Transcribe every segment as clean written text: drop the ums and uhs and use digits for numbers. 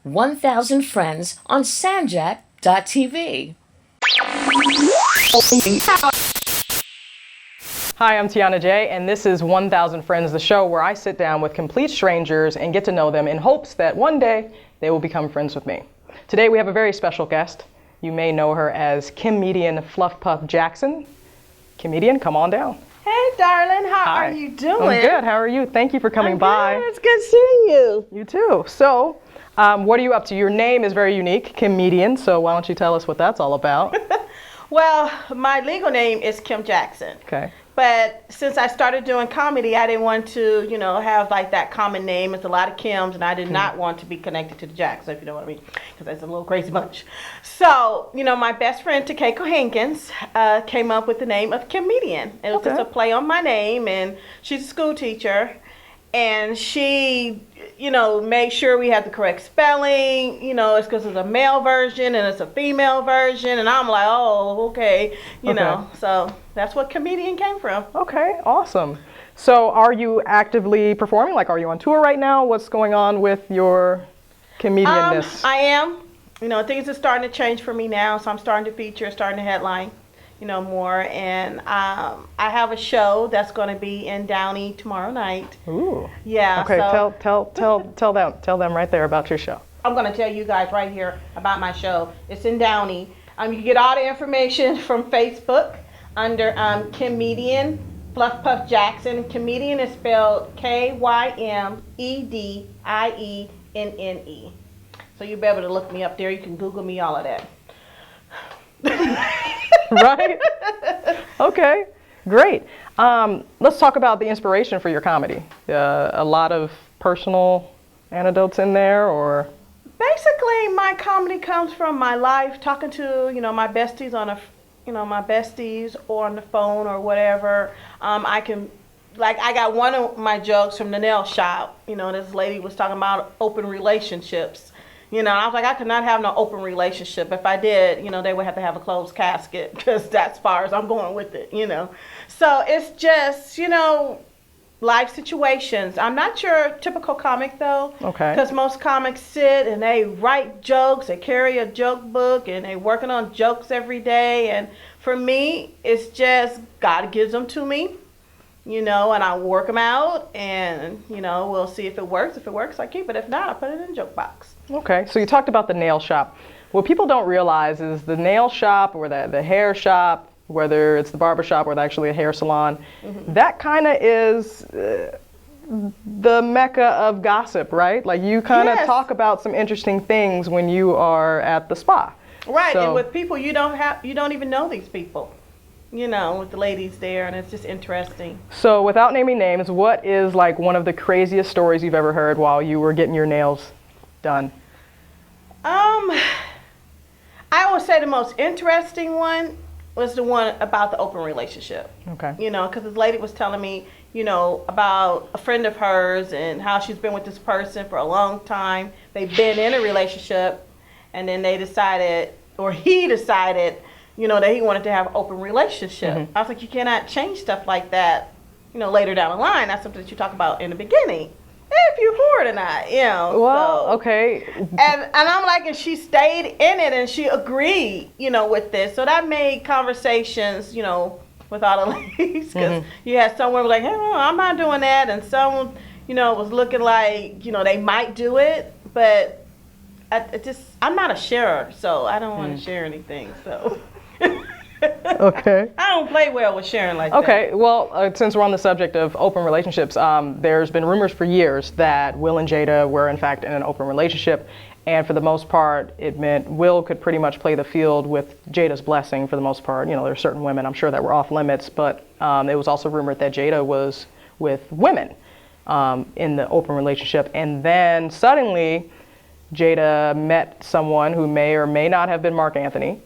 1000 Friends on SandJack.tv. Hi, I'm Tiauna J, and this is 1000 Friends, the show where I sit down with complete strangers and get to know them in hopes that one day they will become friends with me. Today we have a very special guest. You may know her as Comedienne Jackson. Comedian, come on down. Hey, darling, how Hi. are you doing? I'm good. How are you? Thank you for coming by. Good. It's good seeing you. You too. So, what are you up to? Your name is very unique, Kymedienne, so why don't you tell us what that's all about? Well, my legal name is Kim Jackson. Okay. But since I started doing comedy, I didn't want to, have like that common name. It's a lot of Kims, and I did not want to be connected to the Jackson, if you know what I mean, because that's a little crazy bunch. So, my best friend, Takeko Hankins, came up with the name of Kymedienne. It was just a play on my name, and she's a school teacher. And she, made sure we had the correct spelling. It's because it's a male version and it's a female version. And I'm like, oh, okay, know. So that's what Kymedienne came from. Okay, awesome. So are you actively performing? Like, are you on tour right now? What's going on with your comedianness? I am. Things are starting to change for me now. So I'm starting to feature, starting to headline. More, and I have a show that's going to be in Downey tomorrow night. Ooh. Yeah. Okay. So Tell them right there about your show. I'm going to tell you guys right here about my show. It's in Downey. You can get all the information from Facebook under Kymedienne Jackson. Kymedienne is spelled Kymedienne. So you'll be able to look me up there. You can Google me, all of that. Right? Okay, great. Let's talk about the inspiration for your comedy. A lot of personal anecdotes in there, or? Basically, my comedy comes from my life, talking to, my besties on or on the phone or whatever. I got one of my jokes from the nail shop. This lady was talking about open relationships. I was like, I could not have no open relationship. If I did, they would have to have a closed casket, because that's as far as I'm going with it, So it's just, life situations. I'm not your typical comic, though. Okay. Because most comics sit and they write jokes, they carry a joke book, and they working on jokes every day. And for me, it's just God gives them to me, and I work them out, and, we'll see if it works. If it works, I keep it. If not, I put it in a joke box. Okay, so you talked about the nail shop. What people don't realize is the nail shop or the hair shop, whether it's the barber shop or actually a hair salon, that kind of is the mecca of gossip, right? Like, you kind of talk about some interesting things when you are at the spa. Right, and with people you don't even know these people. With the ladies there, and it's just interesting. So without naming names, what is like one of the craziest stories you've ever heard while you were getting your nails done? I would say the most interesting one was the one about the open relationship. Okay. Because this lady was telling me, about a friend of hers and how she's been with this person for a long time. They've been in a relationship, and then he decided, that he wanted to have an open relationship. I was like, you cannot change stuff like that, later down the line. That's something that you talk about in the beginning. If you're for it or not, Well, so. okay. And I'm like, and she stayed in it, and she agreed, with this. So that made conversations, with all the ladies. Because you had someone like, hey, no, I'm not doing that. And someone, was looking like, they might do it. But I'm not a sharer, so I don't want to share anything, so. Okay. I don't play well with sharing like that. Okay, well, since we're on the subject of open relationships, there's been rumors for years that Will and Jada were in fact in an open relationship, and for the most part, it meant Will could pretty much play the field with Jada's blessing for the most part. There are certain women, I'm sure, that were off limits, but it was also rumored that Jada was with women in the open relationship, and then suddenly Jada met someone who may or may not have been Mark Anthony,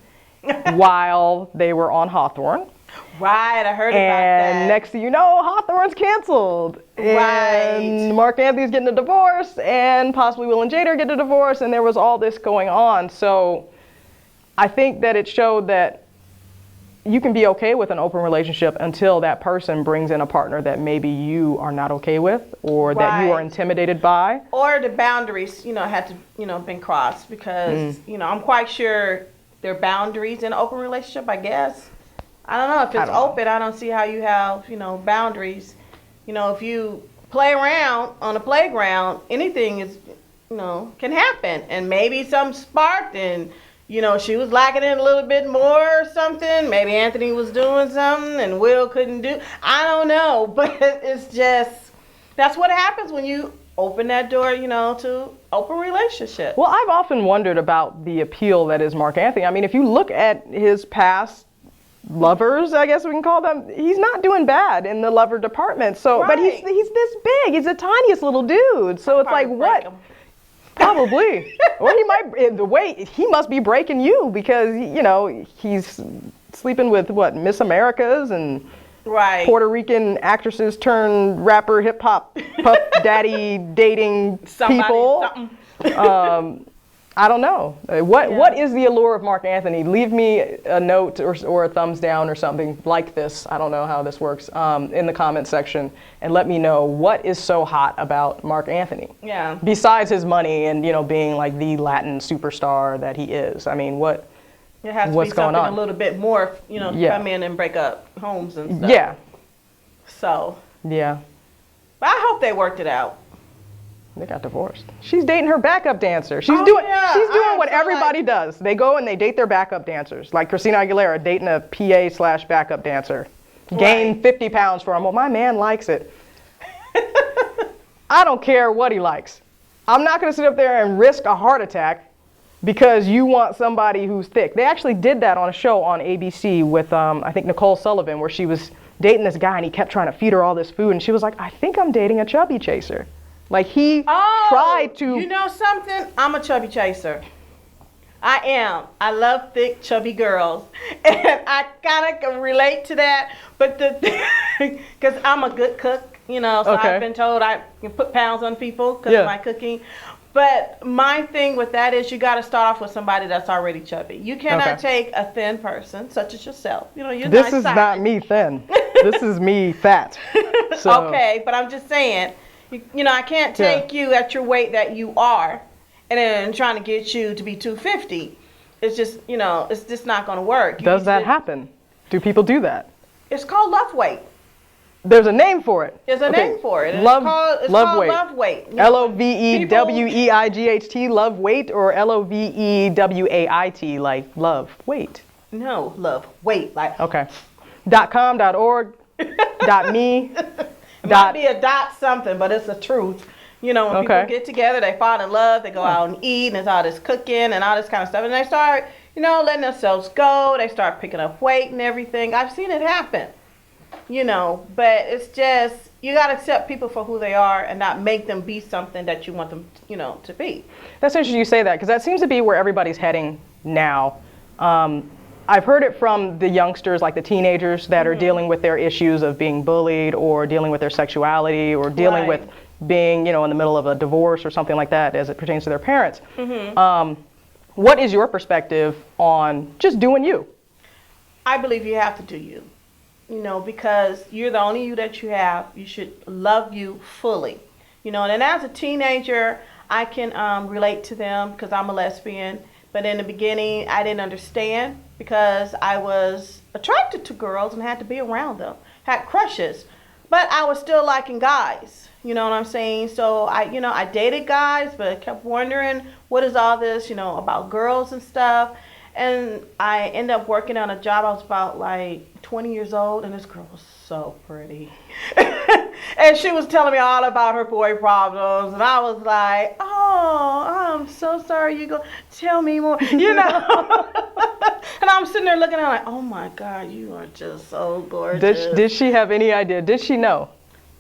while they were on Hawthorne. Right, I heard about that. And next thing you know, Hawthorne's canceled. And Mark Anthony's getting a divorce, and possibly Will and Jada are getting a divorce, and there was all this going on. So I think that it showed that you can be okay with an open relationship until that person brings in a partner that maybe you are not okay with, or that you are intimidated by. Or the boundaries, had to, been crossed, because, I'm quite sure there are boundaries in an open relationship, I guess. I don't know. If it's open, I don't see how you have, boundaries. If you play around on a playground, anything is, can happen. And maybe something sparked and, she was lacking it a little bit more or something. Maybe Anthony was doing something and Will couldn't do. I don't know. But it's just, that's what happens when you open that door, to open relationship. Well, I've often wondered about the appeal that is Mark Anthony. I mean, if you look at his past lovers, I guess we can call them, he's not doing bad in the lover department. So, but he's this big. He's the tiniest little dude. So it's like, what? Probably. Or he might, the way, he must be breaking you, because, he's sleeping with, Miss Americas and Puerto Rican actresses turned rapper, hip hop, puff daddy dating people. I don't know. What is the allure of Mark Anthony? Leave me a note or a thumbs down or something like this. I don't know how this works, in the comment section, and let me know what is so hot about Mark Anthony. Yeah. Besides his money and being like the Latin superstar that he is. I mean, what's going on? It has to be something a little bit more, to come in and break up homes and stuff. Yeah. So. Yeah. But I hope they worked it out. They got divorced. She's dating her backup dancer. She's doing what everybody does. They go and they date their backup dancers. Like Christina Aguilera dating a PA/backup dancer. Gained 50 pounds for him. Well, my man likes it. I don't care what he likes. I'm not going to sit up there and risk a heart attack because you want somebody who's thick. They actually did that on a show on ABC with, I think, Nicole Sullivan, where she was dating this guy and he kept trying to feed her all this food. And she was like, I think I'm dating a chubby chaser. Like he tried to. You know something? I'm a chubby chaser. I am. I love thick, chubby girls. And I kind of can relate to that. But because I'm a good cook, so I've been told I can put pounds on people because of my cooking. But my thing with that is you got to start off with somebody that's already chubby. You cannot take a thin person, such as yourself. You're this is not me thin. This is me fat. So. Okay, but I'm just saying. I can't take you at your weight that you are and then trying to get you to be 250. It's just, it's just not going to work. Does that happen? Do people do that? It's called love weight. There's a name for it. There's a name for it. Love weight. Love weight. LOVEWEIGHT, love weight, or LOVEWAIT, like love weight? No, love weight. Like. Okay. .com, .org, .me. It might be a dot something, but it's the truth. When people get together, they fall in love, they go out and eat, and there's all this cooking and all this kind of stuff. And they start, letting themselves go. They start picking up weight and everything. I've seen it happen, But it's just, you got to accept people for who they are and not make them be something that you want them, to be. That's interesting you say that, because that seems to be where everybody's heading now. I've heard it from the youngsters, like the teenagers that are dealing with their issues of being bullied or dealing with their sexuality or dealing with being, in the middle of a divorce or something like that as it pertains to their parents. What is your perspective on just doing you? I believe you have to do you, because you're the only you that you have. You should love you fully, and as a teenager, I can relate to them because I'm a lesbian. But in the beginning, I didn't understand because I was attracted to girls and had to be around them, had crushes. But I was still liking guys, you know what I'm saying? So I dated guys, but I kept wondering, what is all this, about girls and stuff? And I ended up working on a job. I was about like 20 years old, and this girl was so pretty. And she was telling me all about her boy problems, and I was like, oh, I'm so sorry. You go tell me more, And I'm sitting there looking at her like, oh my God, you are just so gorgeous. Did she have any idea? Did she know?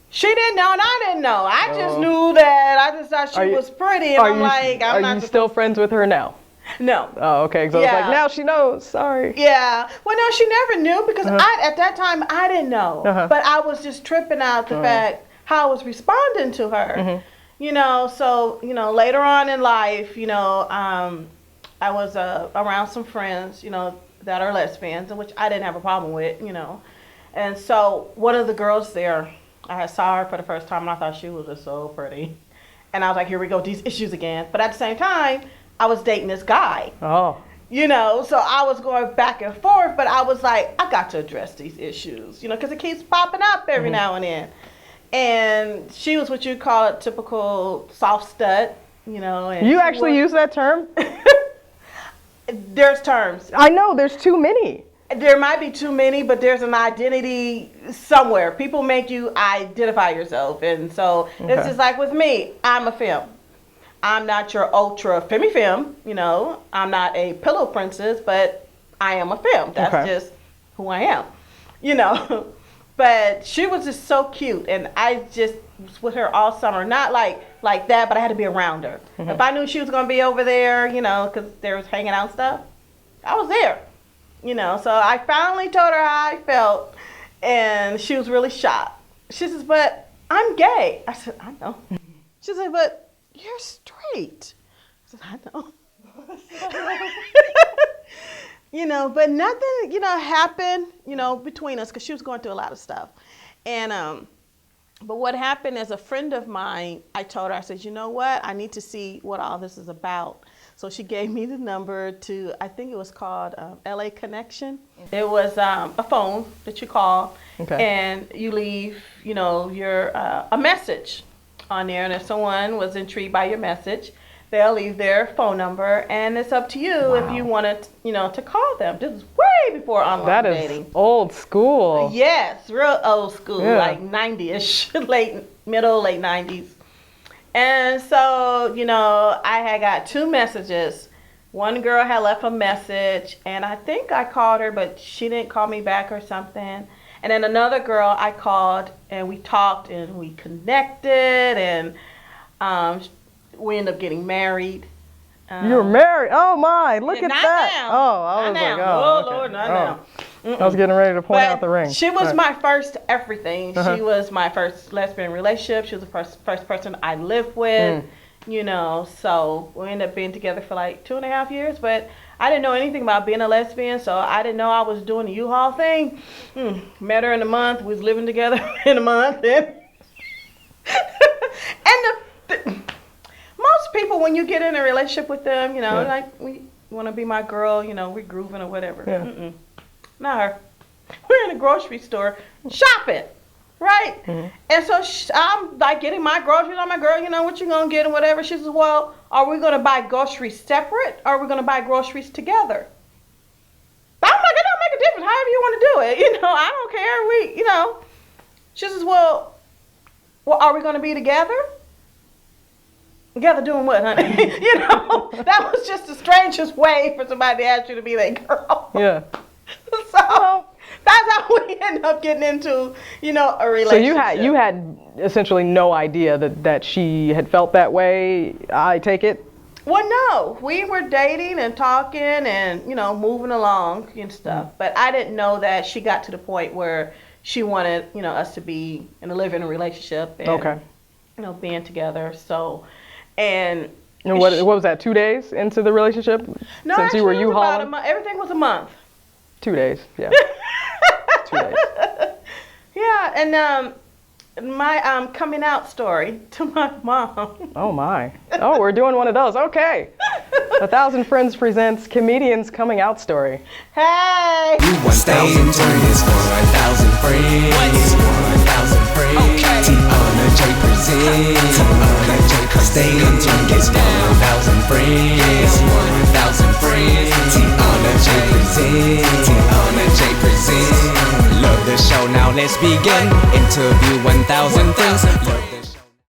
She didn't know, and I didn't know. I just knew that. I just thought she was pretty, and I'm like, I'm not. Are you still friends with her now? No. Oh, okay. So it's like, now she knows. Sorry. Yeah. Well, no, she never knew because at that time I didn't know. But I was just tripping out the fact how I was responding to her. So, later on in life, I was around some friends, that are lesbians, which I didn't have a problem with, And so one of the girls there, I saw her for the first time, and I thought she was just so pretty. And I was like, here we go, these issues again. But at the same time, I was dating this guy. Oh. So I was going back and forth, but I was like, I got to address these issues, because it keeps popping up every now and then. And she was what you call a typical soft stud, And You actually use that term? There's terms. I know, there's too many. There might be too many, but there's an identity somewhere. People make you identify yourself. And so it's just like with me, I'm a femme. I'm not your ultra femme, I'm not a pillow princess, but I am a femme. That's just who I am, But she was just so cute, and I just was with her all summer. Not like that, but I had to be around her. If I knew she was going to be over there, because there was hanging out and stuff, I was there, So I finally told her how I felt, and she was really shocked. She says, but I'm gay. I said, I know. She said, but you're straight. I said, I know. But nothing, happened, between us, because she was going through a lot of stuff. And, but what happened as a friend of mine, I told her, I said, you know what? I need to see what all this is about. So she gave me the number to, I think it was called LA Connection. It was a phone that you call, and you leave, your a message on there. And if someone was intrigued by your message, they'll leave their phone number, and it's up to you if you wanted, to call them. This is way before online dating. That is old school. Yes, real old school, like 90-ish, late 90s. And so, I had got 2 messages. One girl had left a message, and I think I called her, but she didn't call me back or something. And then another girl I called, and we talked, and we connected, and we ended up getting married. You were married? Oh my, look at that. Now. Oh, I was like, oh Lord, not now. I was getting ready to point out the ring. She was my first everything. She was my first lesbian relationship. She was the first person I lived with, so we ended up being together for like 2.5 years, but I didn't know anything about being a lesbian, so I didn't know I was doing the U-Haul thing. Met her in a month. We was living together in a month. And most people, when you get in a relationship with them, like, we want to be my girl, we're grooving or whatever. Yeah. Not her. We're in a grocery store shopping, right? And so I'm like getting my groceries on my girl, what you gonna get and whatever. She says, well, are we gonna buy groceries separate or are we gonna buy groceries together? I'm like, it don't make a difference. However you want to do it, I don't care. She says, well, are we gonna be together? Together doing what, honey? That was just the strangest way for somebody to ask you to be their girl. Yeah. So that's how we end up getting into, a relationship. So you had essentially no idea that she had felt that way, I take it? Well, no. We were dating and talking and, moving along and stuff. But I didn't know that she got to the point where she wanted, us to be and to live in a relationship and, being together. So, and what was that, 2 days into the relationship? No, since actually, you were it was about U-hauling? everything was a month. 2 days, yeah. 2 days. Yeah, and my coming out story to my mom. Oh my. Oh, we're doing one of those. Okay. 1,000 Friends presents Comedienne's Coming Out Story. Hey! 1,000 friends for 1,000 friends. 1,000 friends. Tiauna J presents. Tiauna J presents. Stay tuned, it's 1,000 friends. 1,000 friends. Tiauna J presents. Tiauna J presents. Love the show, now let's begin. Interview 1,000 friends. Love the show.